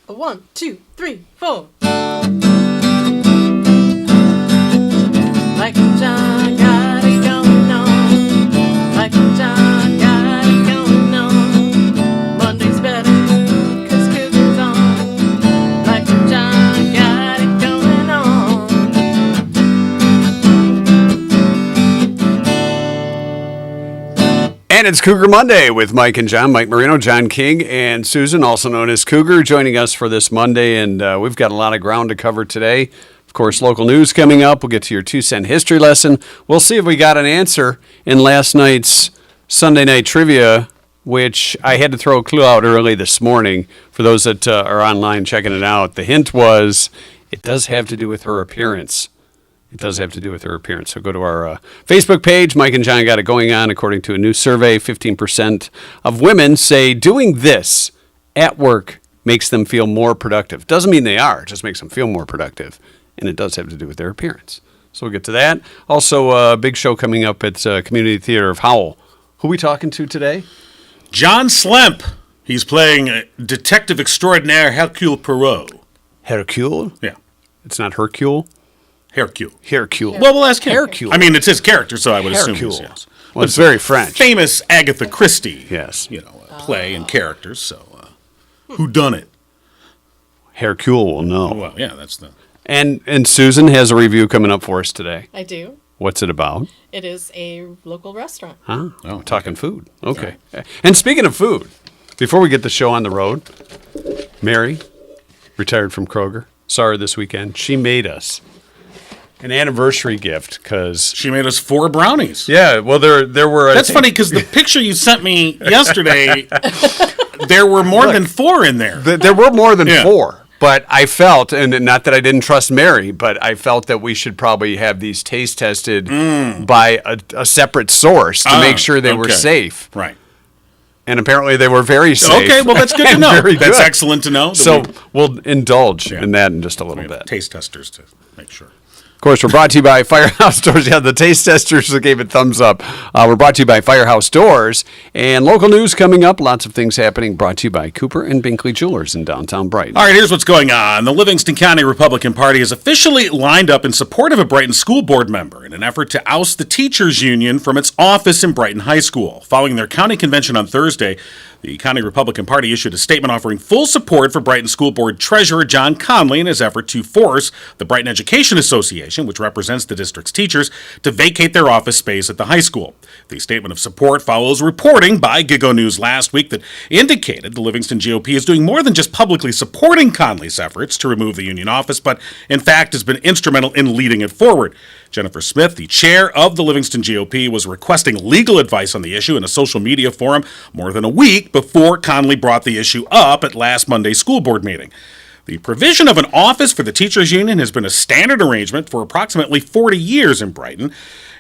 1, 2, 3, 4. Mike and John got it going on. Mike and John got it going on. Monday's better, 'cause Cougar's on. Mike and John got it going on. And it's Cougar Monday with Mike and John, Mike Marino, John King, and Susan, also known as Cougar, joining us for this Monday. And we've got a lot of ground to cover today. Of course, local news coming up. We'll get to your 2-cent history lesson. We'll see if we got an answer in last night's Sunday night trivia, which I had to throw a clue out early this morning for those that are online checking it out. The hint was it does have to do with her appearance. It does have to do with her appearance. So go to our Facebook page. Mike and John got it going on. According to a new survey, 15% of women say doing this at work makes them feel more productive. Doesn't mean they are. It just makes them feel more productive. And it does have to do with their appearance. So we'll get to that. Also, a big show coming up at Community Theatre of Howell. Who are we talking to today? John Slemp. He's playing Detective Extraordinaire Hercule Poirot. Hercule? Yeah. It's not Hercule? Hercule. Hercule. Well, we'll ask him. Hercule. I mean, it's his character, so I would assume Hercule. it's yes. Well, it's very French. Famous Agatha Christie. Yes. Play and characters. So, who done it? Hercule will know. Well, yeah, that's the. And Susan has a review coming up for us today. I do. What's it about? It is a local restaurant. Huh? Oh, talking food. Okay. And speaking of food, before we get the show on the road, Mary, retired from Kroger, saw her this weekend. She made us an anniversary gift because She made us 4 brownies. yeah, well there were. That's funny because the picture you sent me yesterday, there were more than 4 in there. There were more than Yeah. 4. But I felt, and not that I didn't trust Mary, but I felt that we should probably have these taste tested by a separate source to make sure they were safe. Right. And apparently they were very safe. Okay, well, that's good to and know. very That's good. excellent to know. So we'll indulge in that in just a little we have bit. taste testers to make sure. Of course, we're brought to you by Firehouse Doors. Yeah, the taste testers gave it thumbs up. We're brought to you by Firehouse Doors. And local news coming up. Lots of things happening. Brought to you by Cooper and Binkley Jewelers in downtown Brighton. All right, here's what's going on. The Livingston County Republican Party has officially lined up in support of a Brighton school board member in an effort to oust the teachers union from its office in Brighton High School. Following their county convention on Thursday, the County Republican Party issued a statement offering full support for Brighton School Board Treasurer John Conley in his effort to force the Brighton Education Association, which represents the district's teachers, to vacate their office space at the high school. The statement of support follows reporting by Gigo News last week that indicated the Livingston GOP is doing more than just publicly supporting Conley's efforts to remove the union office, but in fact has been instrumental in leading it forward. Jennifer Smith, the chair of the Livingston GOP, was requesting legal advice on the issue in a social media forum more than a week before Conley brought the issue up at last Monday's school board meeting. The provision of an office for the teachers union has been a standard arrangement for approximately 40 years in Brighton.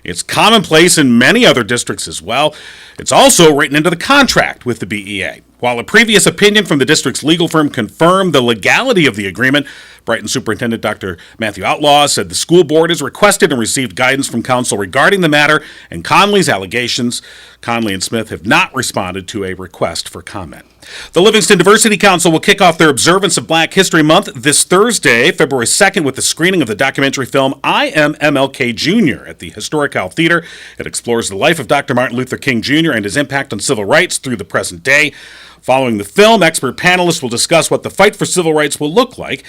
It's commonplace in many other districts as well. It's also written into the contract with the BEA. While a previous opinion from the district's legal firm confirmed the legality of the agreement, Brighton Superintendent Dr. Matthew Outlaw said the school board has requested and received guidance from council regarding the matter and Conley's allegations. Conley and Smith have not responded to a request for comment. The Livingston Diversity Council will kick off their observance of Black History Month this Thursday, February 2nd, with the screening of the documentary film I Am MLK Jr. at the Historic Howell Theater. It explores the life of Dr. Martin Luther King Jr. and his impact on civil rights through the present day. Following the film, expert panelists will discuss what the fight for civil rights will look like.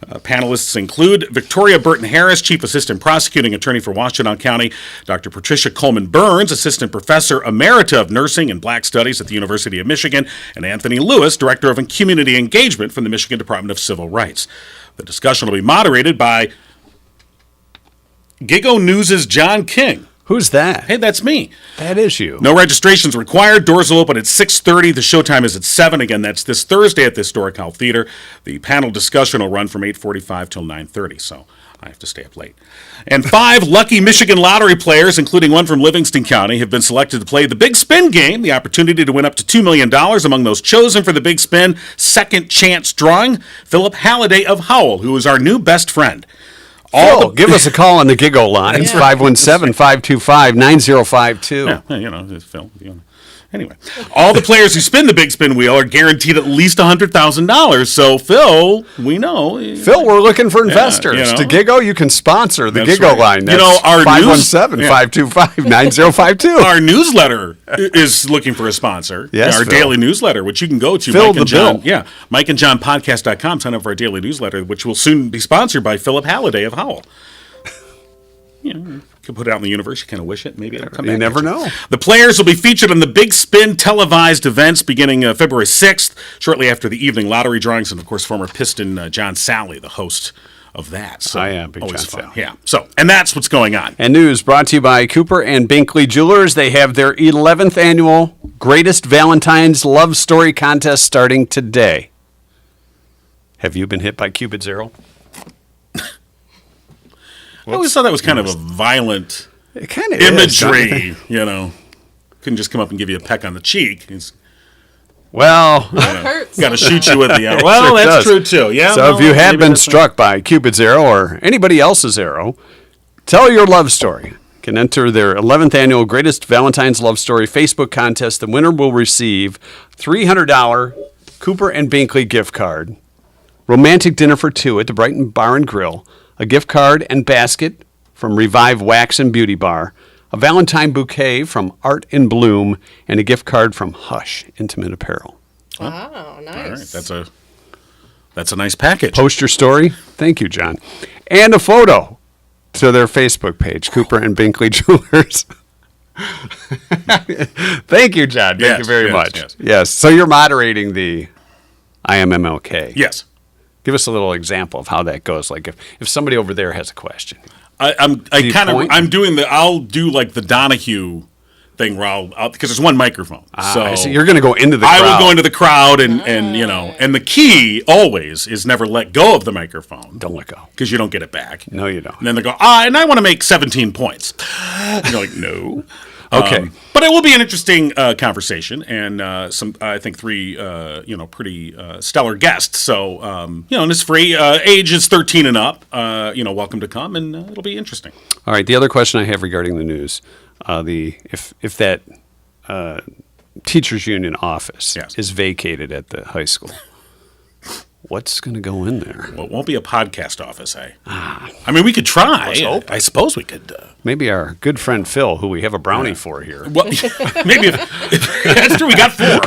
Panelists include Victoria Burton Harris, Chief Assistant Prosecuting Attorney for Washtenaw County, Dr. Patricia Coleman Burns, Assistant Professor Emerita of Nursing and Black Studies at the University of Michigan, and Anthony Lewis, Director of Community Engagement from the Michigan Department of Civil Rights. The discussion will be moderated by Gigo News' John King. Who's that? Hey, that's me. That is you. No registrations required. Doors will open at 6:30. The showtime is at 7. Again, that's this Thursday at the Historic Howell Theater. The panel discussion will run from 8:45 till 9:30, so I have to stay up late. And 5 lucky Michigan lottery players, including one from Livingston County, have been selected to play the Big Spin game, the opportunity to win up to $2 million. Among those chosen for the Big Spin second chance drawing, Philip Halliday of Howell, who is our new best friend. Give us a call on the Gigo lines, 517-525-9052. Yeah, you know, Phil, Anyway, all the players who spin the big spin wheel are guaranteed at least $100,000. So, Phil, we know. Phil, we're looking for investors. you know. To Gigo, you can sponsor the That's Gigo right. line. That's Our 517-525-9052. Our newsletter is looking for a sponsor. Yes, our Phil. daily newsletter, which you can go to. Phil Mike the and John. Bill. Yeah, MikeandJohnPodcast.com. Sign up for our daily newsletter, which will soon be sponsored by Philip Halliday of Howell. You could put it out in the universe. You kind of wish it. Maybe it'll come back. You never at know. The players will be featured on the Big Spin televised events beginning February 6th, shortly after the evening lottery drawings, and of course, former Piston John Sally, the host of that. So, I am big always John fun. Sally. Yeah. So, and that's what's going on. And news brought to you by Cooper and Binkley Jewelers. They have their 11th annual Greatest Valentine's Love Story Contest starting today. Have you been hit by Cupid's arrow? I always thought that was kind of a violent It kind of imagery, Couldn't just come up and give you a peck on the cheek. He's Well, Hurts. got to shoot you with the arrow. It Well, sure that's does. true too. Yeah. so if you have maybe been that's struck by Cupid's arrow or anybody else's arrow, tell your love story. You can enter their 11th annual Greatest Valentine's Love Story Facebook contest. The winner will receive $300 Cooper and Binkley gift card, romantic dinner for two at the Brighton Bar and Grill, a gift card and basket from Revive Wax and Beauty Bar, a Valentine bouquet from Art in Bloom, and a gift card from Hush Intimate Apparel. Wow, nice. All right, that's a nice package. Post your story. Thank you, John. And a photo to their Facebook page, Cooper and Binkley Jewelers. Thank you, John. Thank you very much. Yes. So you're moderating the IMMLK. Yes. Give us a little example of how that goes. Like if somebody over there has a question. I'll do like the Donahue thing where I'll because there's one microphone. So I see. You're going to go into the crowd. I will go into the crowd and and the key always is never let go of the microphone. Don't let go. Because you don't get it back. No, you don't. And then they go, and I want to make 17 points. And you're like, no. Okay. But it will be an interesting conversation and I think three, pretty stellar guests. So, and it's free. Age is 13 and up. Welcome to come, and it'll be interesting. All right. The other question I have regarding the news, if that teachers union office is vacated at the high school, what's going to go in there? Well, it won't be a podcast office, eh? I mean, we could try. I suppose we could. Maybe our good friend Phil, who we have a brownie for here. Well, maybe if that's true. We got 4.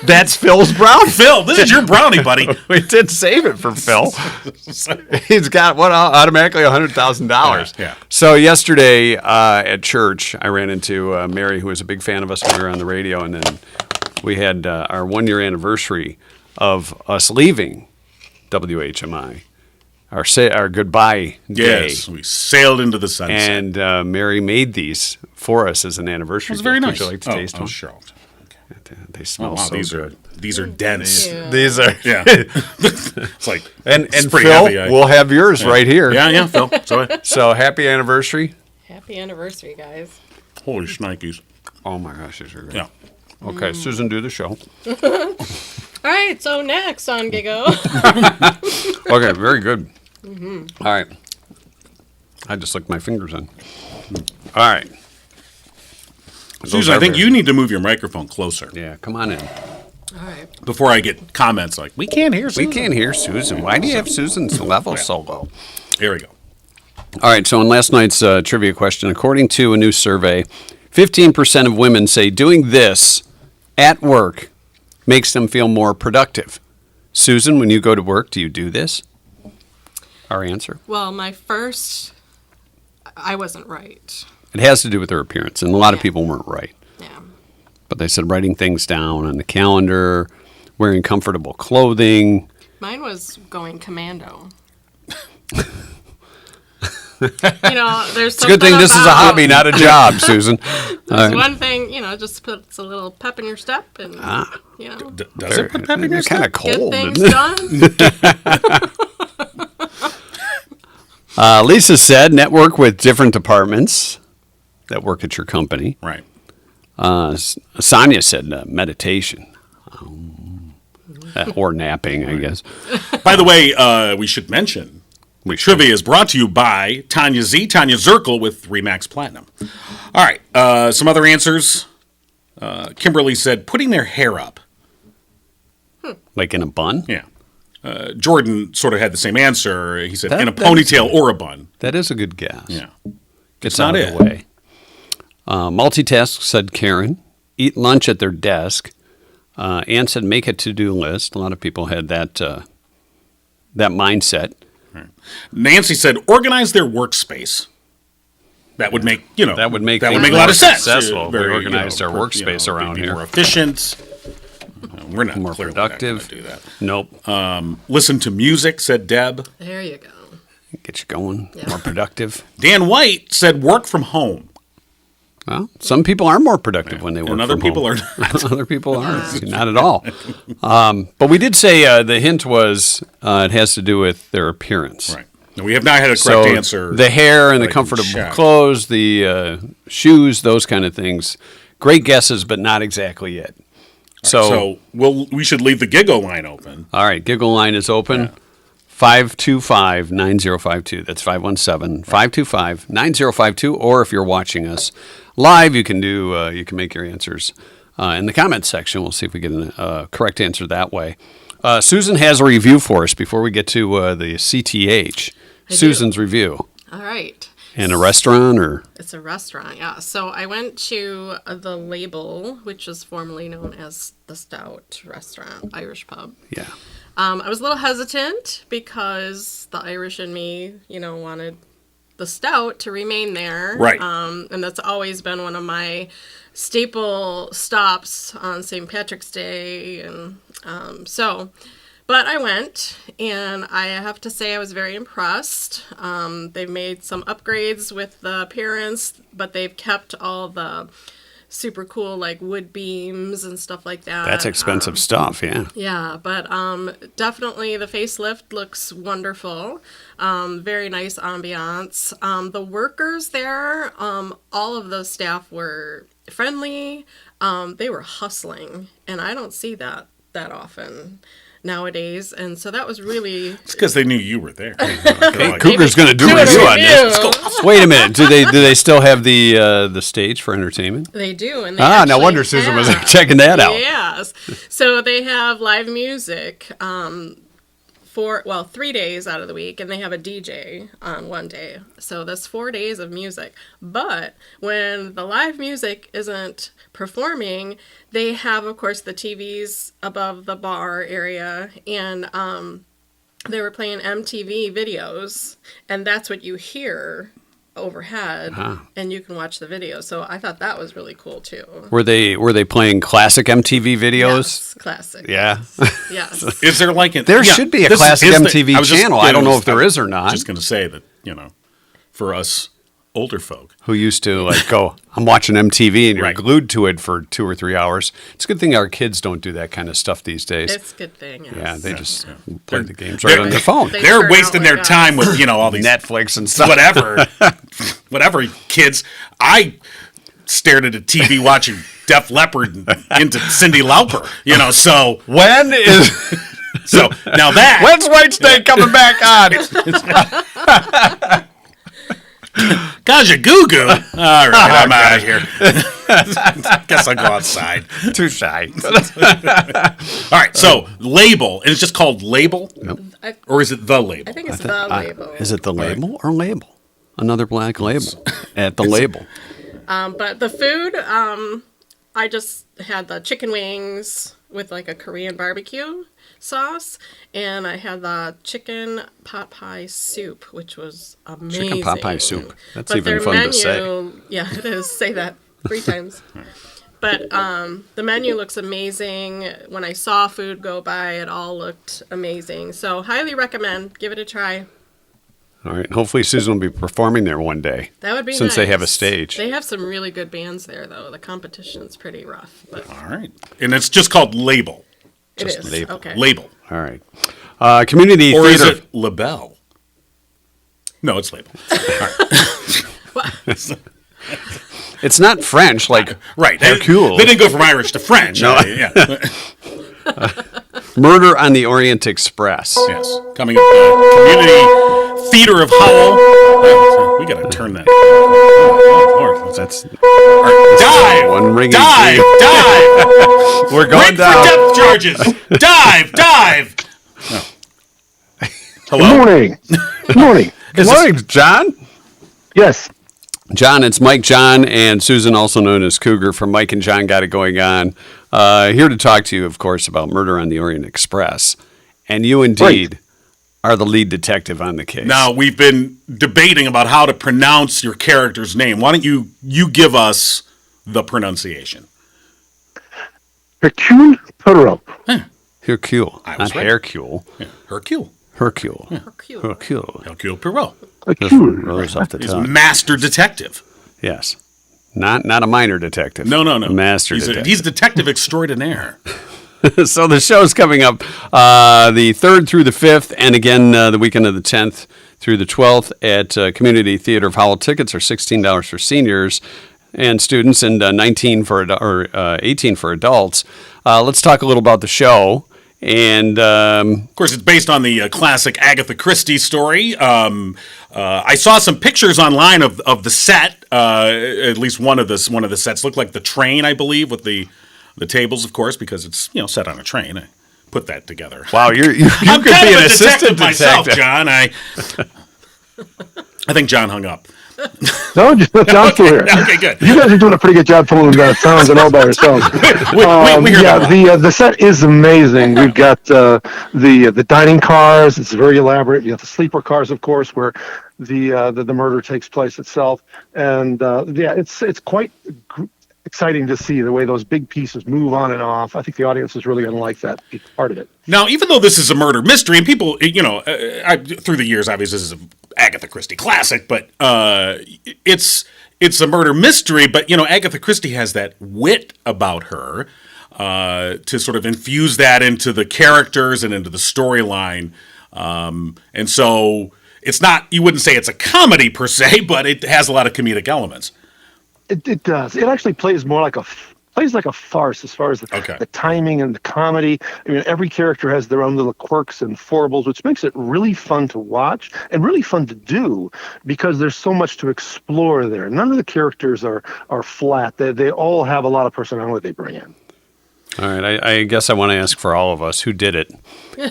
That's Phil's brownie. Phil, this is your brownie, buddy. We did save it for Phil. He's got automatically $100,000. Yeah. So yesterday at church, I ran into Mary, who was a big fan of us when we were on the radio, and then we had our 1-year anniversary of us leaving WHMI. Our goodbye day. Yes, we sailed into the sunset. And Mary made these for us as an anniversary. It was very gift. nice. Would you like to taste one? Sure. Okay. They smell Wow, so good. These are dense. These are. Yeah. It's like And it's pretty Phil, heavy. we'll have yours right here. Yeah, Phil. So happy anniversary. Happy anniversary, guys. Holy shnikes. Oh my gosh, these are good. Yeah. Okay, Susan, do the show. All right, so next on Gigo. Okay, very good. All right. I just licked my fingers in. All right. Susan, I think you need to move your microphone closer. Yeah, come on in. All right. Before I get comments like, we can't hear Susan. We can't hear Susan. Why do you have Susan's level so low? Here we go. All right, so in last night's trivia question, according to a new survey, 15% of women say doing this at work makes them feel more productive. Susan, when you go to work, do you do this? Our answer? Well, I wasn't right. It has to do with their appearance, and a lot of people weren't right. Yeah. But they said writing things down on the calendar, wearing comfortable clothing. Mine was going commando. There's It's a good thing this is a hobby, not a job, Susan. There's one thing, just puts a little pep in your step and, Does it put pep in your kind of get cold, things isn't it? done. Lisa said network with different departments that work at your company. Right. Sonia said meditation. Or napping, I guess. By the way, we should mention, Trivia is brought to you by Tanya Zirkel with Remax Platinum. All right, some other answers. Kimberly said putting their hair up. Like in a bun? Yeah. Jordan sort of had the same answer. He said in a That's- ponytail or a bun. That is a good guess. Yeah. Gets not out of the way. Multitask, said Karen. Eat lunch at their desk. Ann said make a to-do list. A lot of people had that mindset. Nancy said organize their workspace. That would make, That would make a things lot more of sense. successful if we organized our workspace around be here. more efficient. We're not More clearly not productive. gonna do that. Nope. Listen to music, said Deb. There you go. Get you going. Yeah. More productive. Dan White said work from home. Well, some people are more productive when they work And other from people home. are not. Other people aren't. Not at all. But we did say the hint was it has to do with their appearance. Right. And we have not had a correct So answer. the hair and the I can comfortable check. clothes, the shoes, those kind of things. Great guesses, but not exactly it. So we should leave the giggle line open. All right, Giggle line is open. 525-9052. That's 517-525-9052. Or if you're watching us live, you can make your answers in the comments section. We'll see if we get a correct answer that way. Susan has a review for us before we get to the CTH. I do. Susan's review. All right. In a restaurant or? It's a restaurant, yeah. So I went to the Label, which is formerly known as the Stout Restaurant, Irish pub. Yeah. I was a little hesitant because the Irish in me, wanted the stout to remain there. Right. And that's always been one of my staple stops on St. Patrick's Day. And but I went, and I have to say I was very impressed. They've made some upgrades with the appearance, but they've kept all the super cool wood beams and stuff like that. That's expensive stuff, yeah. Yeah, but definitely the facelift looks wonderful. Very nice ambiance. The workers there, all of the staff were friendly. They were hustling, and I don't see that often nowadays, and so that was really. It's because they knew you were there. Cougar's going to do a review on this. Wait a minute. Do they still have the stage for entertainment? They do, and they No actually wonder Susan was have- checking that out. Yes, so they have live music. 3 days out of the week, and they have a DJ on one day. So that's 4 days of music. But when the live music isn't performing, they have, of course, the TVs above the bar area, and they were playing MTV videos, and that's what you hear overhead, and you can watch the video. So I thought that was really cool too. Were they playing classic MTV videos? Yes, classic. Yeah. Yes. Is there There should be a classic MTV channel. I don't know if there is or not. Just going to say that, for us older folk. Who used to go, I'm watching MTV and you're Right. glued to it for 2 or 3 hours. It's a good thing our kids don't do that kind of stuff these days. It's a good thing. Yes. Yeah, they just play They're- the games right on their phone. They They're turn wasting out their like time with, all these Netflix and stuff. whatever kids. I stared at a TV watching Def Leppard and into Cyndi Lauper, so When is now that when's White Snake coming back on? Kaja Goo Goo. All right, I'm out of here. Guess I'll go outside. Too shy. All right, so Label, and it's just called Label, I, or is it the Label? I think it's the Label. Is it the label or label? Another black label at the label. But the food, I just had the chicken wings with a Korean barbecue sauce, and I had the chicken pot pie soup, which was amazing. Chicken pot pie soup. That's But even their fun menu, to say. Yeah, it is. Say that 3 times. But the menu looks amazing. When I saw food go by, it all looked amazing. So highly recommend. Give it a try. All right. Hopefully Susan will be performing there one day. That would be Since they have a nice. stage. They have some really good bands there, though. The competition's pretty rough. But All right, and it's just called Label. it Just is. Label. Okay. Label, All right. Community or is Theatre. it Label? No, it's Label. It's not French like Right. Hercule. They didn't go from Irish to French. No. Yeah. Murder on the Orient Express. Yes, coming up, Community Theatre of Howell. We got to turn that. Oh, Lord, That's dive! one ringing Dive! theme. Dive! We're going Break for down. depth charges! Dive! Dive! Hello? Good morning. Good morning. Good morning, John. Yes. John, it's Mike, John, and Susan, also known as Cougar, from Mike and John Got It Going On. Here to talk to you, of course, about Murder on the Orient Express. And you indeed are the lead detective on the case. Now, we've been debating about how to pronounce your character's name. Why don't you give us the pronunciation? Hercule Poirot. Hercule, I not was right. Hercule. Yeah, Hercule. Hercule. Hercule. Hercule. Hercule Poirot. Hercule. Rose off the He's top. master detective. Yes. Not a minor detective. No. Master He's detective. He's detective extraordinaire. So the show's coming up the 3rd through the 5th, and again the weekend of the 10th through the 12th at Community Theatre of Howell. Tickets are $16 for seniors and students, and 18 for adults. Let's talk a little about the show. And Of course, it's based on the classic Agatha Christie story. I saw some pictures online of the set. At least one of the sets looked like the train, I believe, with the tables, of course, because it's set on a train. I put that together. wow, you I'm could kind be of an a assistant detective myself, detective. John. I think John hung up. No, just John's still here. Okay, good. You guys are doing a pretty good job pulling sounds and all by yourselves. We hear that a lot. The set is amazing. We've got the dining cars. It's very elaborate. You have the sleeper cars, of course, where the murder takes place itself. And it's quite exciting to see the way those big pieces move on and off. I think the audience is really going to like that part of it. Now, even though this is a murder mystery, and people, through the years, obviously, this is an Agatha Christie classic, but it's a murder mystery. But Agatha Christie has that wit about her to sort of infuse that into the characters and into the storyline, and so it's not. You wouldn't say it's a comedy per se, but it has a lot of comedic elements. It does. It actually plays more like a farce as far as the timing and the comedy. I mean, every character has their own little quirks and foibles, which makes it really fun to watch and really fun to do because there's so much to explore there. None of the characters are flat. They all have a lot of personality they bring in. All right, I guess I want to ask for all of us who did it. You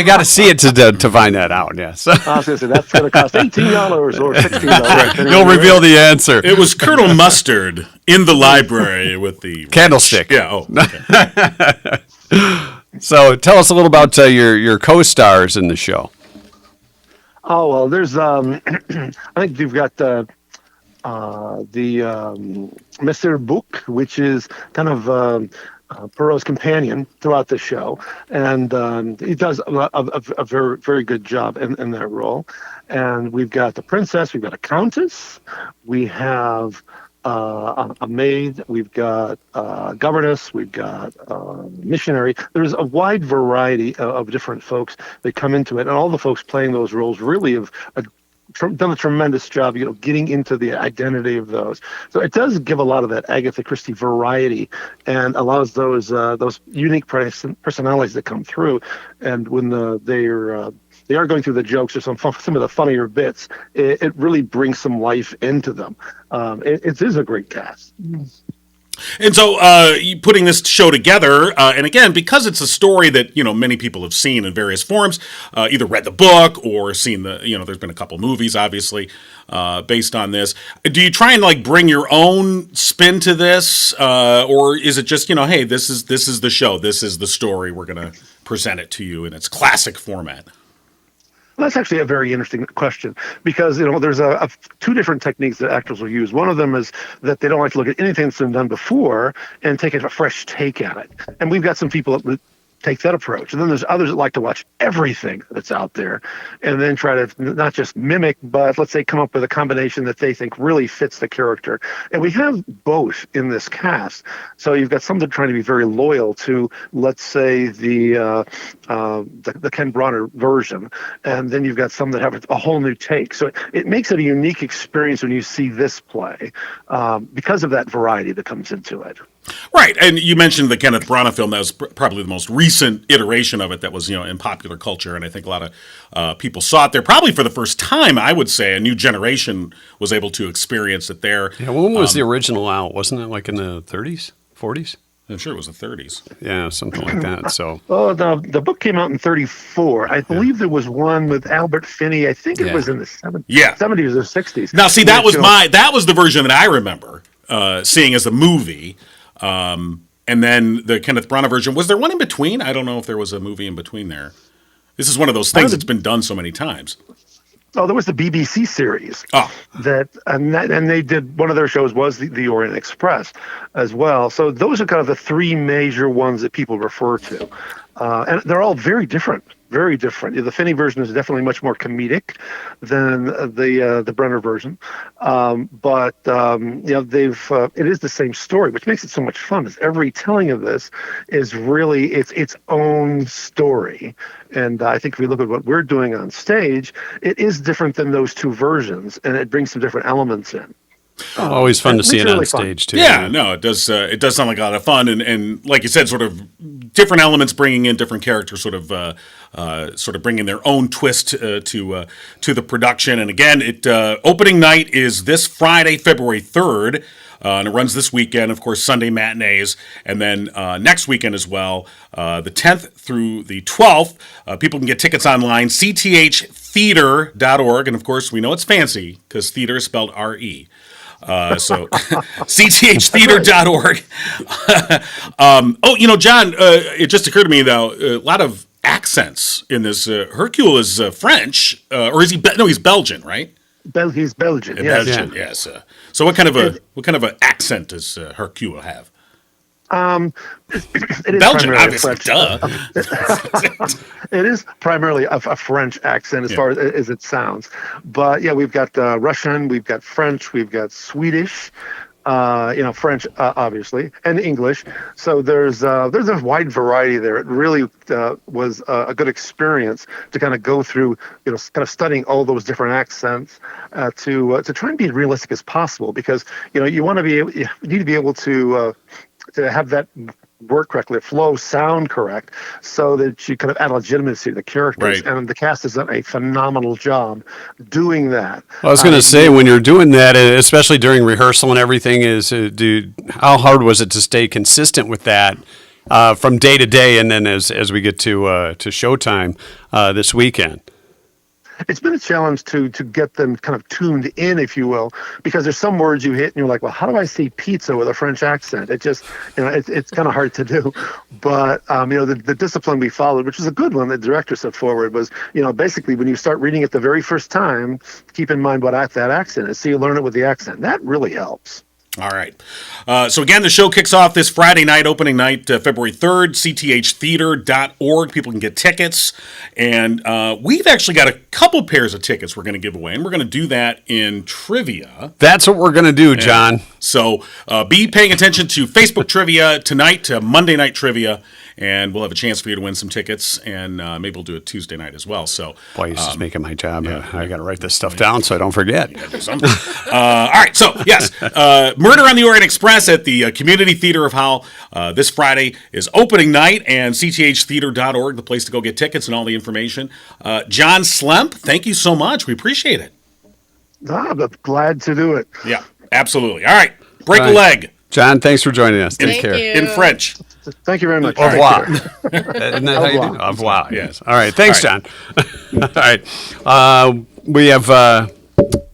got to see it to find that out. Yes, I was going to say that's going to cost $18 or $16. You'll reveal the answer. It was Colonel Mustard in the library with the Candlestick. Yeah. Oh. Okay. So tell us a little about your co-stars in the show. Oh well, there's I think you've got Mr. Book, which is kind of Poirot's companion throughout the show, and he does a very, very good job in that role. And we've got the princess, we've got a countess, we have a maid, we've got a governess, we've got a missionary. There's a wide variety of different folks that come into it, and all the folks playing those roles really have done a tremendous job, getting into the identity of those. So it does give a lot of that Agatha Christie variety and allows those unique personalities that come through. And when they are going through the jokes or some of the funnier bits, it really brings some life into them. It is a great cast. And so, putting this show together, and again, because it's a story that many people have seen in various forms, either read the book or seen there's been a couple movies, obviously, based on this. Do you try and bring your own spin to this, or is it just hey, this is the show, this is the story, we're going to present it to you in its classic format? Well, that's actually a very interesting question because, there's two different techniques that actors will use. One of them is that they don't like to look at anything that's been done before and take a fresh take at it. And we've got some people that take that approach. And then there's others that like to watch everything that's out there and then try to not just mimic, but let's say come up with a combination that they think really fits the character. And we have both in this cast. So you've got some that are trying to be very loyal to, let's say, the the Ken Bronner version, and then you've got some that have a whole new take. So it makes it a unique experience when you see this play because of that variety that comes into it. Right, and you mentioned the Kenneth Branagh film. That was probably the most recent iteration of it that was, in popular culture, and I think a lot of people saw it there. Probably for the first time, I would say, a new generation was able to experience it there. Yeah, when was the original out? Wasn't it like in the 30s, 40s? I'm sure it was the 30s. Yeah, something like that. So, the book came out in 1934. I believe there was one with Albert Finney. I think it was in the 70s, 70s or 60s. Now, see, that was the version that I remember seeing as a movie. And then the Kenneth Branagh version. Was there one in between? I don't know if there was a movie in between there. This is one of those things that's been done so many times. Oh, there was the BBC series. And they did, one of their shows was the Orient Express as well. So those are kind of the three major ones that people refer to. And they're all very different. Very different. The Finney version is definitely much more comedic than the Brenner version, but it is the same story, which makes it so much fun. Is every telling of this is really its own story, and I think if we look at what we're doing on stage, it is different than those two versions, and it brings some different elements in. Always fun to see it on stage too. Yeah, no, it does. It does sound like a lot of fun, and like you said, sort of different elements, bringing in different characters, sort of bringing their own twist to the production. And again, opening night is this Friday, February 3rd. And it runs this weekend, of course, Sunday matinees, and then next weekend as well, the 10th through the 12th. People can get tickets online, cththeater.org, and of course, we know it's fancy because theater is spelled R-E. So cththeater.org. John, it just occurred to me, though, a lot of accents in this. Hercule is French, or is he? No, he's Belgian, right? He's Belgian. Yes. Belgian, yes. So what kind of an accent does Hercule have? It is Belgian, obviously. Duh. It is primarily a French accent as far as it sounds, but yeah, we've got Russian, we've got French, we've got Swedish, French, obviously, and English. So there's a wide variety there. It really was a good experience to kind of go through, kind of studying all those different accents to try and be as realistic as possible, because you need to be able to have that work correctly, flow, sound correct, so that you kind of add legitimacy to the characters. Right. And the cast has done a phenomenal job doing that. I was going to say, when you're doing that, especially during rehearsal and everything, how hard was it to stay consistent with that from day to day, and then as we get to showtime this weekend? It's been a challenge to get them kind of tuned in, if you will, because there's some words you hit and you're like, well, how do I say pizza with a French accent? It just, it's kind of hard to do. But, the discipline we followed, which was a good one the director set forward, was, basically when you start reading it the very first time, keep in mind what that accent is. So you learn it with the accent. That really helps. All right. So again, the show kicks off this Friday night, opening night, February 3rd, cththeater.org. People can get tickets. And we've actually got a couple pairs of tickets we're going to give away, and we're going to do that in trivia. That's what we're going to do, John. So be paying attention to Facebook trivia tonight, Monday night trivia, and we'll have a chance for you to win some tickets, and maybe we'll do it Tuesday night as well. So, boy, this is making my job. I got to write this stuff down so I don't forget. You got to do something. All right, so yes, Murder on the Orient Express at the Community Theatre of Howell this Friday is opening night, and cththeater.org, the place to go get tickets and all the information. John Slemp, thank you so much. We appreciate it. I'm glad to do it. Yeah, absolutely. All right, break a leg. John, thanks for joining us. Thank Take care. you. In French. Thank you very much. Au revoir. Isn't that how you do? Au revoir, yes. All right, thanks, John. All right. We have,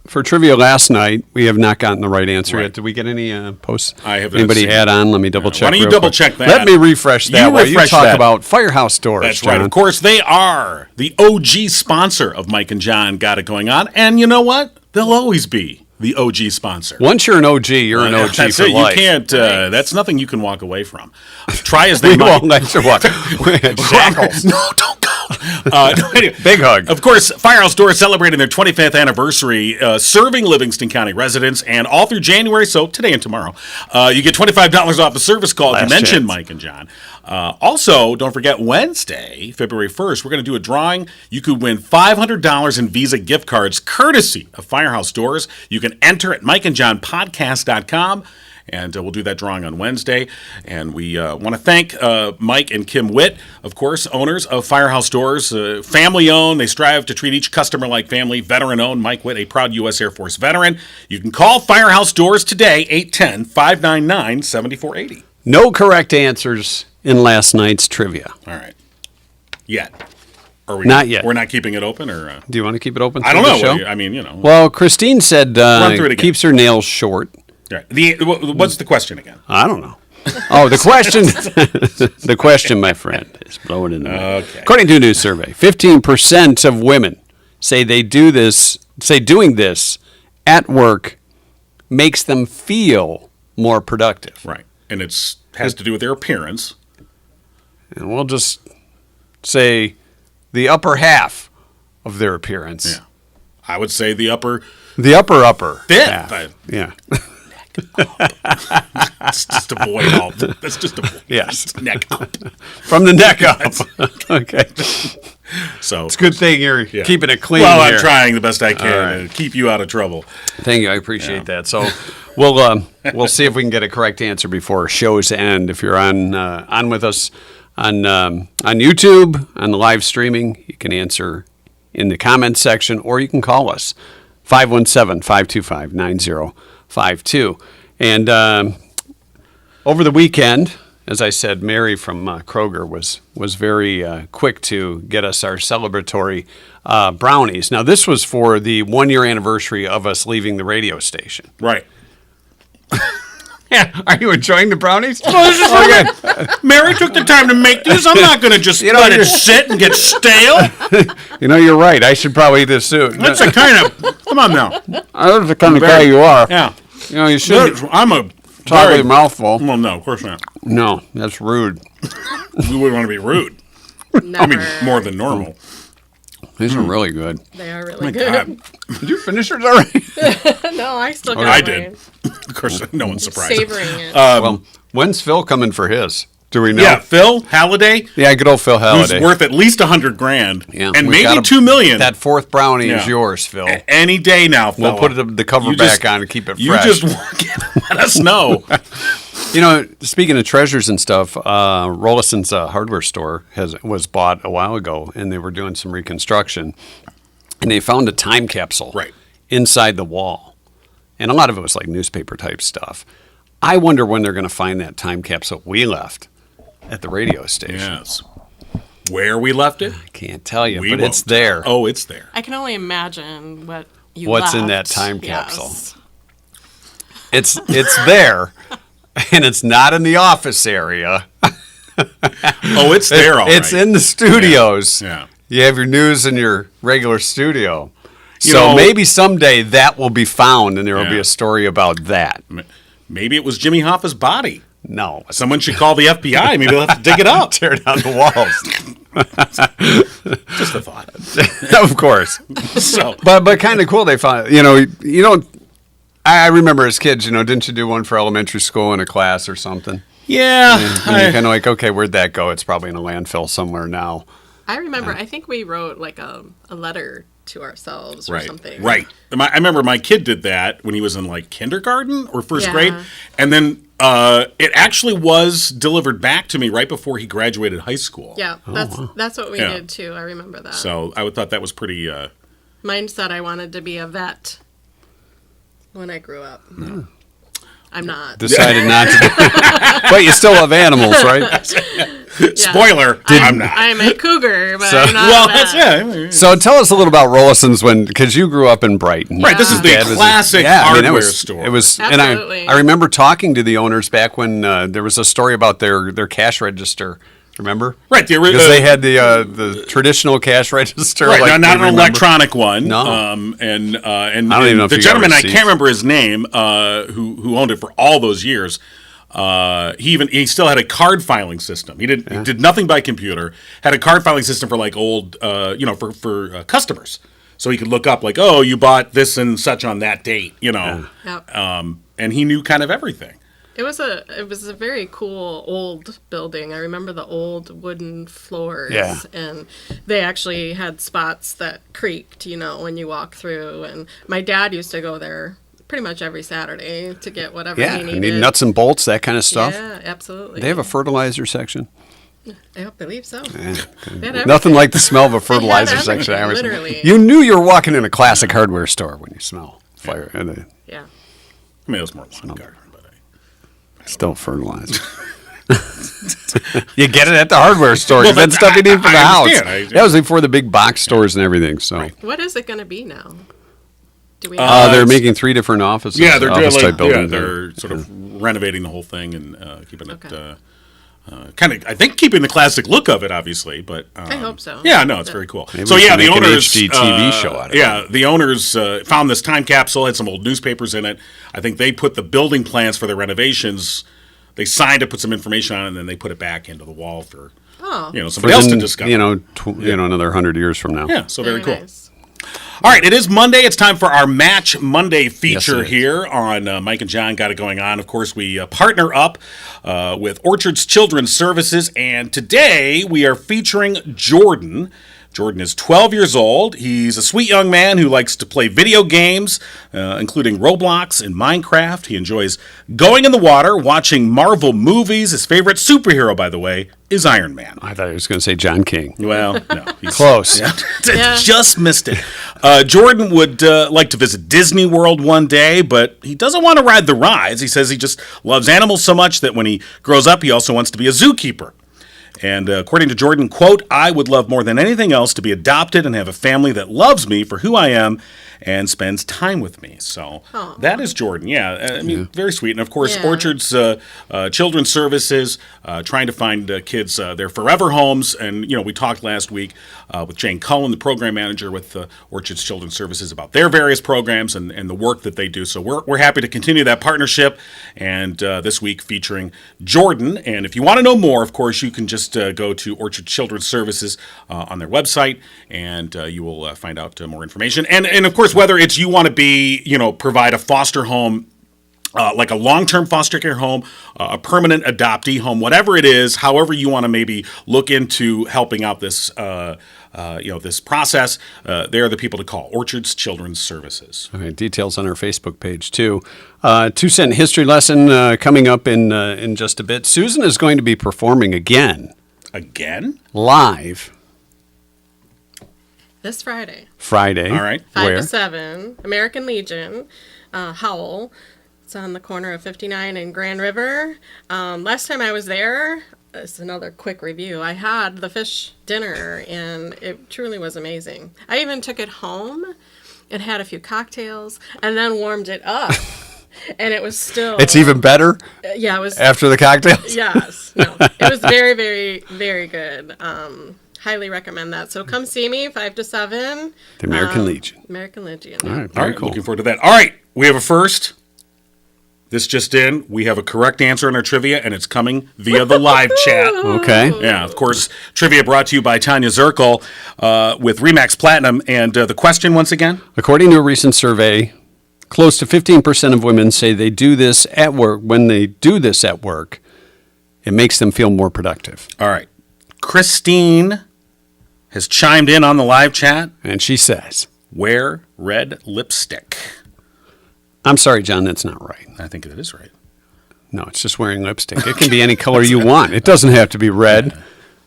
for trivia last night, we have not gotten the right answer yet. Did we get any posts? I have not Anybody seen add on? Let me double check. Why don't you double check that? Let me refresh that while you talk about Firehouse Doors, That's John. right. Of course, they are the OG sponsor of Mike and John Got It Going On. And you know what? They'll always be the OG sponsor. Once you're an OG, you're an OG that's for it. life. You can't. That's nothing you can walk away from. Try as they might. We won't let you walk. Shackles. No, don't go. Anyway, Big hug. Of course, Firehouse Doors celebrating their 25th anniversary, serving Livingston County residents, and all through January, so today and tomorrow, you get $25 off the service call if you mention chance. Mike and John. Also, don't forget, Wednesday, February 1st, we're going to do a drawing. You could win $500 in Visa gift cards, courtesy of Firehouse Doors. You can enter at mikeandjohnpodcast.com. And we'll do that drawing on Wednesday. And we want to thank Mike and Kim Witt, of course, owners of Firehouse Doors. Family-owned. They strive to treat each customer like family. Veteran-owned. Mike Witt, a proud U.S. Air Force veteran. You can call Firehouse Doors today, 810-599-7480. No correct answers in last night's trivia. All right. Yet. Are we, Not yet. We're not keeping it open? Or Do you want to keep it open? I don't through know. the show? I mean, you know. Well, Christine said Run through it again. keeps her nails short. All right. What's the question again? I don't know. Oh, the question, the question, my friend, is blowing in the wind. Okay. According to a new survey, 15% of women say doing this at work makes them feel more productive. Right. And it has to do with their appearance. And we'll just say the upper half of their appearance. Yeah. I would say the upper Fifth. half. Yeah. Let's just avoid all. Let's just avoid. Yes. Neck up. From the neck up. Okay. So It's a good thing you're keeping it clean. Well, here. I'm trying the best I can All right. to keep you out of trouble. Thank you. I appreciate that. So we'll see if we can get a correct answer before show's end. If you're on with us on YouTube, on the live streaming, you can answer in the comments section, or you can call us, 517-525-9052. And over the weekend, as I said, Mary from Kroger was very quick to get us our celebratory brownies. Now, this was for the 1-year anniversary of us leaving the radio station. Right. Yeah, are you enjoying the brownies? Mary took the time to make these. I'm not going to just let it sit and get stale. You know, you're right. I should probably eat this suit. That's the kind of. Come on now. That's the kind of guy you are. Yeah. You know, you shouldn't I'm a talk with your mouth full. Well, no, of course not. No, that's rude. We wouldn't want to be rude. Never. I mean, more than normal. These are really good. They are really My good. God. Did you finish yours already? No, I still got I mine. did. Of course, no one's surprised. Savoring it. Well, when's Phil coming for his? Do we know? Yeah, Phil Halliday, Yeah, good old Phil who's Halliday. worth at least $100,000, Yeah, and we've maybe got $2 million. That fourth brownie is Yeah. yours, Phil. Any day now, Phil. We'll put the cover You back just- on and keep it fresh. You just walk in and let us know. You know, speaking of treasures and stuff, Rollison's hardware store was bought a while ago, and they were doing some reconstruction, and they found a time capsule Right. inside the wall, and a lot of it was like newspaper type stuff. I wonder when they're going to find that time capsule we left at the radio station. Yes. Where we left it? I can't tell you, We but it's won't. there. Oh, it's there. I can only imagine what's What's in that time capsule? Yes. It's there, and it's not in the office area. Oh, it's there all right. It's in the studios. Yeah. You have your news in your regular studio. You So know- maybe someday that will be found and there will be Yeah. a story about that. Maybe it was Jimmy Hoffa's body. No. Someone should call the FBI. Maybe they'll have to dig it up. Tear down the walls. Just a thought. Of course. So, But kind of cool they found, you don't, I remember as kids, didn't you do one for elementary school in a class or something? yeah. And you're kind of like, okay, where'd that go? It's probably in a landfill somewhere now. I remember, I think we wrote like a letter to ourselves or Right. something. Right. I remember my kid did that when he was in like kindergarten or first Yeah. grade. And then it actually was delivered back to me right before he graduated high school. Yeah, that's what we Yeah. did too. I remember that. So I thought that was pretty. Mine said I wanted to be a vet when I grew up. I'm not. Decided not to. But you still love animals, right? Spoiler, I'm not. I'm a cougar, but So- I'm not Well, a that's vet. yeah. So tell us a little about Rollison's because you grew up in Brighton. Right, this is the Dad was classic it hardware was, store. It was, Absolutely. and I remember talking to the owners back when there was a story about their cash register. Remember? Right, Because they had the traditional cash register. Right, like not we an remember. electronic one. No. And I don't even know if the you got gentleman, I receipts. can't remember his name, who owned it for all those years. He still had a card filing system. He did nothing by computer. Had a card filing system for like old, for customers, so he could look up like, oh, you bought this and such on that date, Yep. And he knew kind of everything. It was a very cool old building. I remember the old wooden floors. Yeah. And they actually had spots that creaked, when you walk through. And my dad used to go there pretty much every Saturday to get whatever Yeah, he I needed. need nuts and bolts, that kind of stuff. Yeah, absolutely. They have a fertilizer section. I believe so. Yeah. They had Nothing like the smell of a They had fertilizer section. everything, literally. You knew you were walking in a classic hardware store when you smell fire. And Yeah. I mean, it was more lawn garden, but still fertilizer. You get it at the hardware store. Well, That's stuff you need for the I house. understand. That was before the big box stores and everything. So What is it going to be now? Do we they're making 3 different offices. yeah, they're doing office type buildings. they're sort of renovating the whole thing and keeping it Okay. kind of. I think keeping the classic look of it, obviously. But I hope so. Yeah, no, it's very cool. Maybe So we yeah, can the make an owners HD TV show out of it. Yeah, the owners found this time capsule, had some old newspapers in it. I think they put the building plans for the renovations. They signed it, put some information on it, and then they put it back into the wall for Oh. somebody else to discover. Another 100 years from now. Yeah, so very cool. Nice. All right, it is Monday. It's time for our Match Monday feature it is. here on Mike and John Got It Going On. Of course, we partner up with Orchard's Children's Services, and today we are featuring Jordan. Jordan is 12 years old. He's a sweet young man who likes to play video games, including Roblox and Minecraft. He enjoys going in the water, watching Marvel movies. His favorite superhero, by the way, is Iron Man. I thought he was going to say John King. Well, no. He's Close. Yeah. Just missed it. Jordan would like to visit Disney World one day, but he doesn't want to ride the rides. He says he just loves animals so much that when he grows up, he also wants to be a zookeeper. And according to Jordan, quote, I would love more than anything else to be adopted and have a family that loves me for who I am and spends time with me. So that is Jordan. Yeah, I mean, very sweet. And of course, Yeah. Orchard's Children's Services, trying to find kids their forever homes. And, we talked last week with Jane Cullen, the program manager with Orchard's Children's Services, about their various programs and the work that they do. So we're happy to continue that partnership. And this week featuring Jordan. And if you want to know more, of course, you can just go to Orchard Children's Services on their website, and you will find out more information. And of course, whether it's you want to be, provide a foster home, like a long-term foster care home, a permanent adoptee home, whatever it is, however you want to maybe look into helping out this, this process, they're the people to call. Orchard's Children's Services. All right, details on our Facebook page, too. 2-cent history lesson coming up in just a bit. Susan is going to be performing again. Again? Live. This Friday. Friday. All right. 5 Where? to 7. American Legion, Howell. It's on the corner of 59 and Grand River. Last time I was there, it's another quick review. I had the fish dinner, and it truly was amazing. I even took it home and had a few cocktails, and then warmed it up. And it was still... It's even better Yeah, it was... after the cocktails? Yes. No, it was very, very, very good. Highly recommend that. So come see me, 5 to 7. The American Legion. American Legion. All right, All very right, cool. looking forward to that. All right, we have a first. This just in. We have a correct answer in our trivia, and it's coming via the live chat. Okay. Yeah, of course, trivia brought to you by Tanya Zirkle with Remax Platinum. And the question, once again? According to a recent survey, close to 15% of women say they do this at work. When they do this at work, it makes them feel more productive. All right. Christine has chimed in on the live chat. And she says, Wear red lipstick. I'm sorry, John, that's not right. I think it is right. No, it's just wearing lipstick. It can be any color you want. It doesn't have to be red.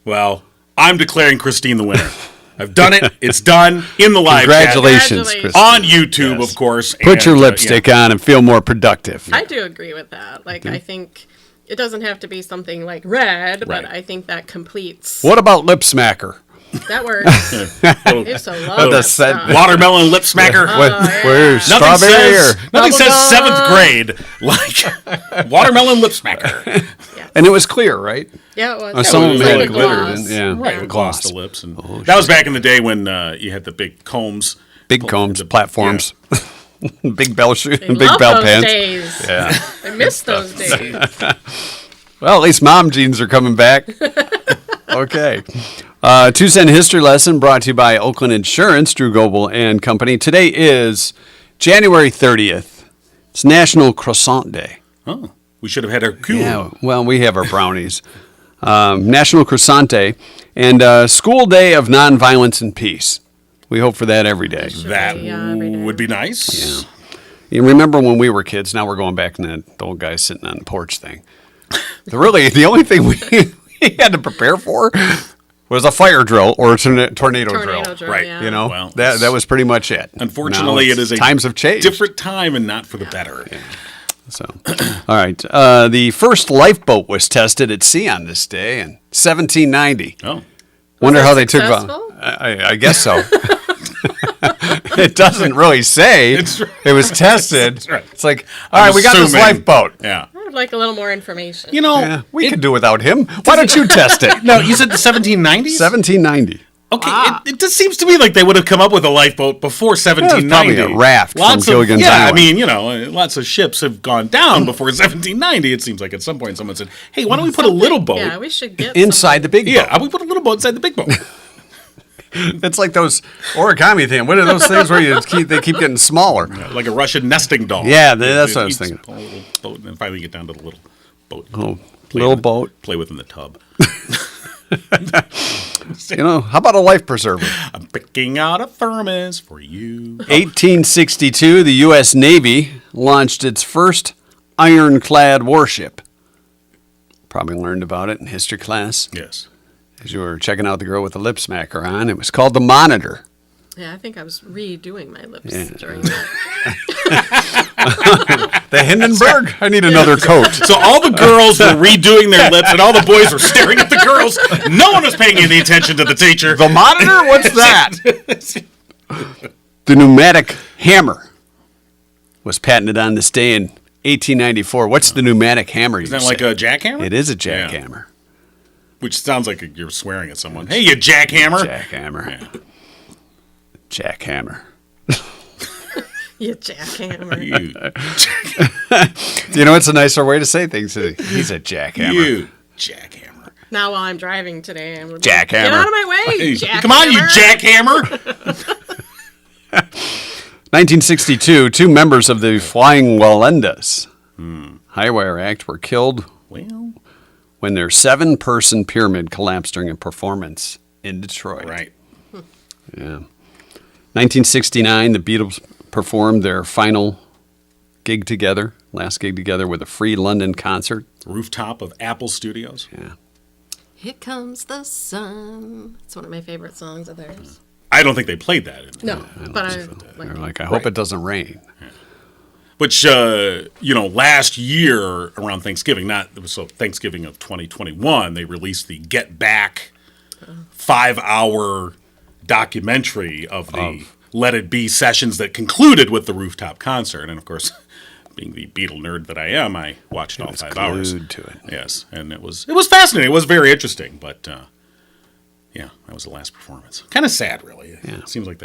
Well, I'm declaring Christine the winner. I've done it. It's done in the live Congratulations, Congratulations. Christine. chat. On YouTube, Yes. of course. Put your And, lipstick on and feel more productive. I do agree with that. Like, I think it doesn't have to be something like red, but Right. I think that completes. What about lip smacker? That works. I used to love the that set- stuff. Watermelon lip smacker. Where's Nothing strawberry says, or? nothing says Bubblegum. 7th grade like watermelon lip smacker. And it was clear, right? Yeah, it was. Oh, some It of was them like had a glitter, gloss. didn't yeah. Right, Gloss. gloss the lips. And that was back in the day when you had the big combs. Big combs, platforms. Big bell shoe, I big love bell those pants. days. Yeah. I miss those days. Well, at least mom jeans are coming back. Okay. 2-cent history lesson brought to you by Oakland Insurance, Drew Goebel and Company. Today is January 30th. It's National Croissant Day. Oh, we should have had our Cougar. Yeah, well, we have our brownies. National Croissant Day and School Day of Nonviolence and Peace. We hope for that every day. That every day. would be nice. Yeah. You remember when we were kids? Now we're going back to the old guy sitting on the porch thing. The only thing we had to prepare for was a fire drill or a tornado drill. Right. Yeah. You know, Well, that was pretty much it. Unfortunately, Now it is a times have changed. different time and not for the better. So, all right. The first lifeboat was tested at sea on this day in 1790. Oh, Wonder that how they took. successful? I guess so. It doesn't really say. It's right. It was tested. That's right. It's like, all right, we got this assuming. lifeboat. yeah. I would like a little more information. You know, Yeah, we could do without him. Why don't you test it? No, you said the 1790s? 1790. Okay, it just seems to me like they would have come up with a lifeboat before 1790. probably a raft from lots Gilligan's Yeah, Island. I mean, lots of ships have gone down before 1790. It seems like at some point someone said, "Hey, why don't we put a little boat Yeah, we should get Inside the big boat. Yeah, we put a little boat inside the big boat." It's like those origami thing. What are those things where they keep getting smaller? Like a Russian nesting doll. Yeah, that's what I was Each thinking. pull a little boat and then finally get down to the little boat. Oh, Play little with- boat. Play within the tub. How about a life preserver? I'm picking out a thermos for you. 1862, the U.S. Navy launched its first ironclad warship. Probably learned about it in history class Yes. as you were checking out the girl with the lip smacker on. It was called the Monitor. Yeah, I think I was redoing my lips Yeah. during that. The Hindenburg? I need another coat. So all the girls were redoing their lips, and all the boys were staring at the girls. No one was paying any attention to the teacher. The Monitor? What's that? The pneumatic hammer was patented on this day in 1894. What's the pneumatic hammer? Is that like a jackhammer? It is a jackhammer. Which sounds like you're swearing at someone. Hey, you jackhammer! Jackhammer. Jackhammer. You jackhammer. You, It's a nicer way to say things. He's a jackhammer. you jackhammer. Now while I'm driving today, I'm Jackhammer. Get out of my way, Hey, jackhammer. come on, you jackhammer! 1962, two members of the Flying Wallendas Highwire Act were killed Well, when their 7-person pyramid collapsed during a performance in Detroit. right. Yeah. 1969, the Beatles performed their final last gig together with a free London concert. Rooftop of Apple Studios. Yeah. Here comes the sun. It's one of my favorite songs of theirs. I don't think they played that. No, but They're like, I hope it doesn't rain. Which, last year around Thanksgiving, Thanksgiving of 2021, they released the Get Back 5-hour documentary of the Let It Be sessions that concluded with the rooftop concert. And of course, being the Beatle nerd that I am, I watched all 5 hours. Glued to it. Yes, and it was fascinating. It was very interesting, but that was the last performance. Kind of sad, really. Yeah. It seems like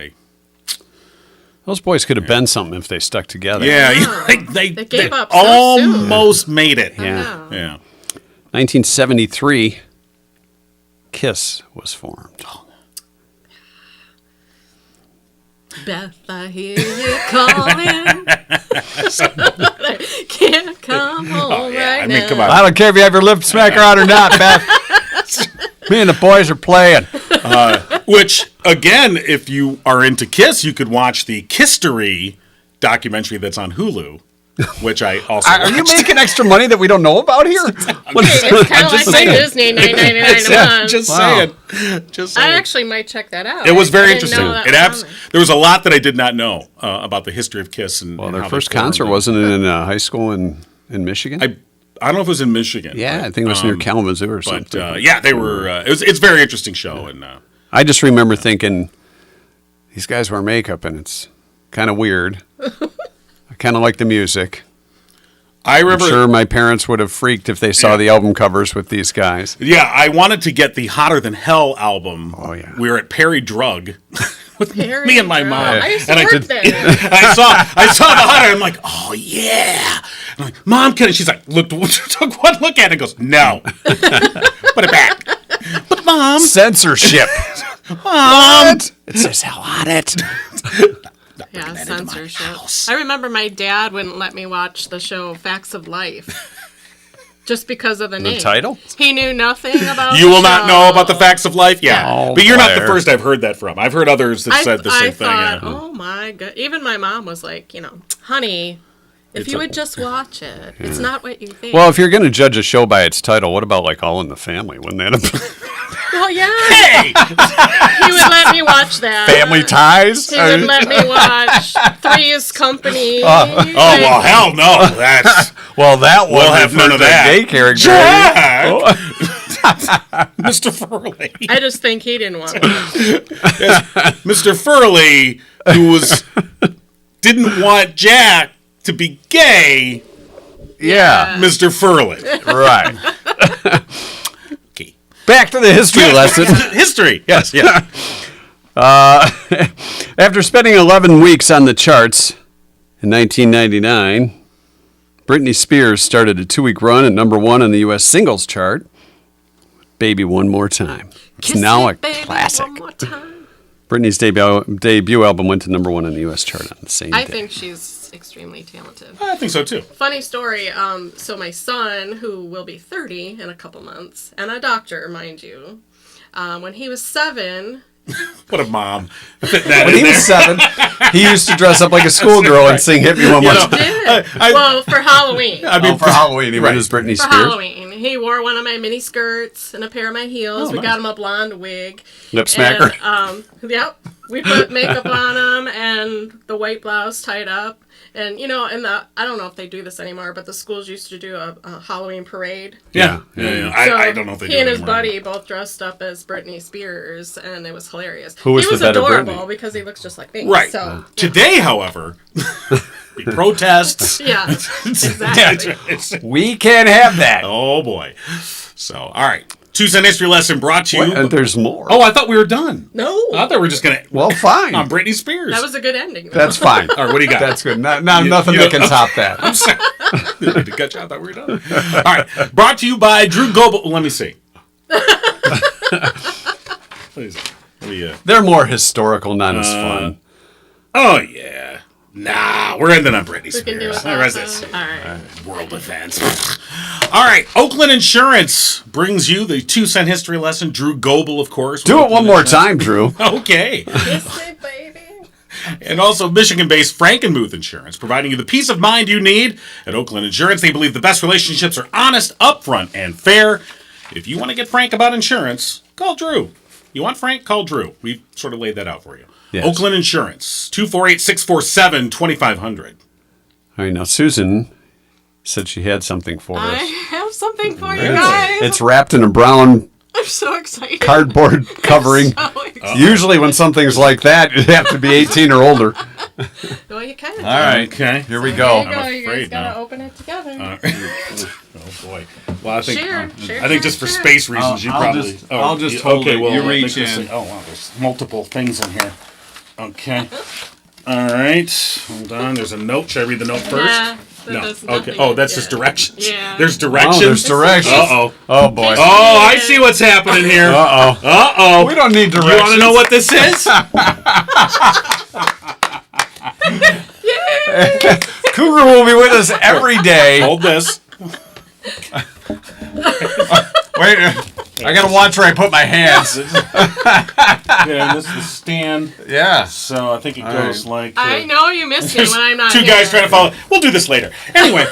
Those boys could have been something if they stuck together. they gave up so almost made it. Yeah. know. Yeah. 1973, KISS was formed. Beth, I hear you calling. Can't come home right now. come on. I don't care if you have your lip smacker on or not, Beth. Me and the boys are playing. Which, again, if you are into KISS, you could watch the Kisstory documentary that's on Hulu, which I also Are you watched. making extra money that we don't know about here? It's kind of like my Disney $9.99 a month. Just Wow. saying. Just saying. I actually might check that out. It was very I didn't interesting. know that was on there. There was a lot that I did not know about the history of KISS and Well, and their how first they formed. concert wasn't in high school in Michigan? I don't know if it was in Michigan. Yeah, but, I think it was near Kalamazoo or But something. they were. It's a very interesting show, and I just remember thinking, these guys wear makeup and it's kind of weird. I kind of like the music. I I'm remember. sure my parents would have freaked if they saw the album covers with these guys. Yeah, I wanted to get the Hotter Than Hell album. Oh, yeah. We were at Perry Drug, with Very me and my true. mom. I used to And work there. I saw the hot dog. I'm like, oh yeah. I'm like, Mom, can I? She's like, took one look at it and goes, no. Put it back. But Mom. Censorship. Mom. It says hell on it. Yeah, censorship. I remember my dad wouldn't let me watch the show Facts of Life. Just because of the name. The title? He knew nothing about You the will not show. know about the facts of life? Yeah. Oh, but you're not the Blair. first I've heard that from. I've heard others that said the same thing. I thought, Yeah. oh my god. Even my mom was like, honey, if you would just watch it, it's not what you think. Well, if you're going to judge a show by its title, what about like All in the Family? Wouldn't that have Well, yeah. Hey! He would let me watch that. Family Ties? He would let me watch Three's Company. Oh, well, hell no. That's... Well, that one. We'll have none of that. Gay character. Jack! Mr. Furley. I just think he didn't want to. Mr. Furley, who didn't want Jack to be gay, Yeah. Mr. Furley. Right. Okay. Back to the history lesson. History. Yes, yeah. After spending 11 weeks on the charts in 1999, Britney Spears started a 2-week run at number 1 on the U.S. singles chart. Baby One More Time. It's Kiss now me, a baby, classic. one more time. Britney's debut album went to number 1 on the U.S. chart on the same day. I think she's extremely talented. I think so, too. Funny story. So my son, who will be 30 in a couple months, and a doctor, mind you, when he was 7... What a mom. Fit that When in he was there. 7, he used to dress up like a schoolgirl and sing "Hit Me One More You know, Time." Well, for Halloween. I mean, For Halloween, he went as Britney For Spears. Halloween, he wore one of my mini skirts and a pair of my heels. Oh, we nice. got him a blonde wig. Lip smacker. And, yep. We put makeup on him and the white blouse tied up. And, I don't know if they do this anymore, but the schools used to do a Halloween parade. Yeah. So I don't know if they do he and his anymore. buddy both dressed up as Britney Spears, and it was hilarious. Who was he was the better adorable Britney? because he looks just like me. Right. So, Today, however, be protests. yeah, exactly. We can't have that. Oh, boy. So, all right. 2-cent history lesson brought to you. There's more. Oh, I thought we were done. No. I thought we were just going to... Well, fine. On Britney Spears. That was a good ending. though. That's fine. All right, what do you got? That's good. Nothing that can top that. Good job. I thought we were done. All right. Brought to you by Drew Goebel. Let me see. They're more historical, not as fun. Oh, yeah. Nah, we're ending on Britney We can do Spears. it. Where's this? All right. World events. All right. Oakland Insurance brings you the 2-cent history lesson. Drew Goebel, of course. Do it one more time, Drew. Okay. Kiss it, baby. And also Michigan-based Frankenmuth Insurance, providing you the peace of mind you need. At Oakland Insurance, they believe the best relationships are honest, upfront, and fair. If you want to get frank about insurance, call Drew. You want frank? Call Drew. We've sort of laid that out for you. Yes. Oakland Insurance, 248-647-2500. All right, now Susan said she had something for I us. have something for you guys. It's wrapped in a brown I'm so excited. cardboard covering. So excited. Usually when something's like that, you have to be 18 or older. Well, you can. All right, Okay. here we There go. you go. I'm You afraid guys gotta now. open it together. Oh, boy. Well, I think Share, I think just for share. space reasons, you I'll probably... I'll just hold it. You reach make this in. thing- Oh, wow. There's multiple things in here. Okay. All right. Hold on. There's a note. Should I read the note first? Yeah, No. that's Okay. nothing Oh, that's yet. just directions. Yeah. There's Oh, directions. there's directions. Uh-oh. Oh, boy. Oh, I see what's happening here. Uh-oh. Uh-oh. We don't need You directions. want to know what this is? Cougar will be with us every day. Hold this. Wait, I got to watch where I put my hands. Yeah, this is the stand. Yeah. So I think it goes like... I know you miss me when I'm not Two here. guys trying to follow. We'll do this later. Anyway.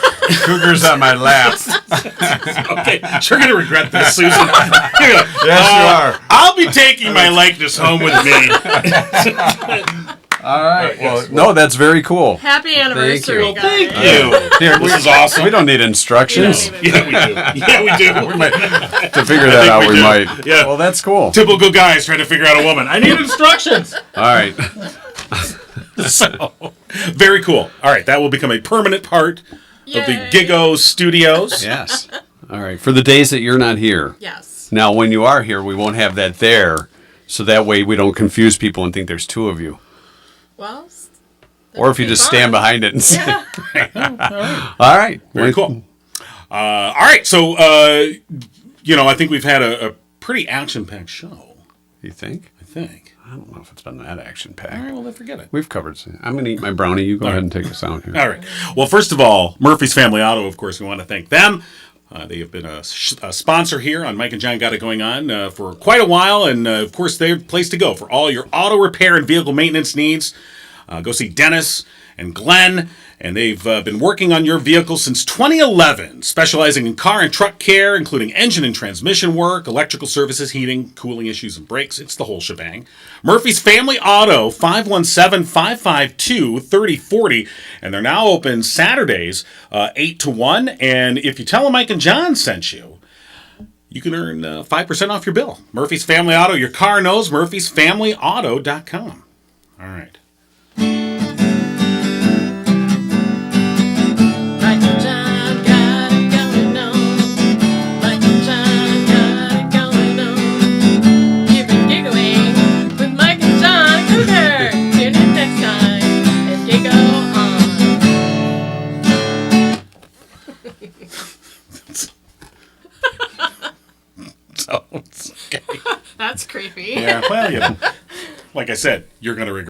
Cougar's on my lap. Okay, you're going to regret this, Susan. Yes, you are. I'll be taking my likeness home with me. All right. Yes. Well, no, that's very cool. Happy anniversary, you. guys. Thank you. Here, This is awesome. We don't need instructions. You don't even- Yeah, we do. Yeah, we do. To figure that out, we we do. might. Yeah. Well, that's cool. Typical guys trying to figure out a woman. I need instructions. All right. So, very cool. All right, that will become a permanent part of the Yay. Gigo Studios. Yes. All right. For the days that you're not here. Yes. Now, when you are here, we won't have that there. So that way we don't confuse people and think there's two of you. Well, Or if you just stand behind it and say. Yeah. All right. Very cool. All right. So, I think we've had a pretty action-packed show. You think? I think. I don't know if it's been that action-packed. All right, well, then forget it. We've covered some. I'm going to eat my brownie. You go ahead and take us out here. All right. Well, first of all, Murphy's Family Auto, of course, we want to thank them. They have been a sponsor here on Mike and John Got It Going On for quite a while. And, of course, they're the place to go for all your auto repair and vehicle maintenance needs. Go see Dennis and Glenn. And they've been working on your vehicle since 2011, specializing in car and truck care, including engine and transmission work, electrical services, heating, cooling issues, and brakes. It's the whole shebang. Murphy's Family Auto, 517-552-3040. And they're now open Saturdays, 8 to 1. And if you tell them Mike and John sent you, you can earn 5% off your bill. Murphy's Family Auto, your car knows, murphysfamilyauto.com. All right. Mike and John got it going on. Mike and John got it going on. You've been giggling with Mike and John Cougar. Tune in next time and giggle on. So, okay. That's creepy. Yeah, well, like I said, you're going to regret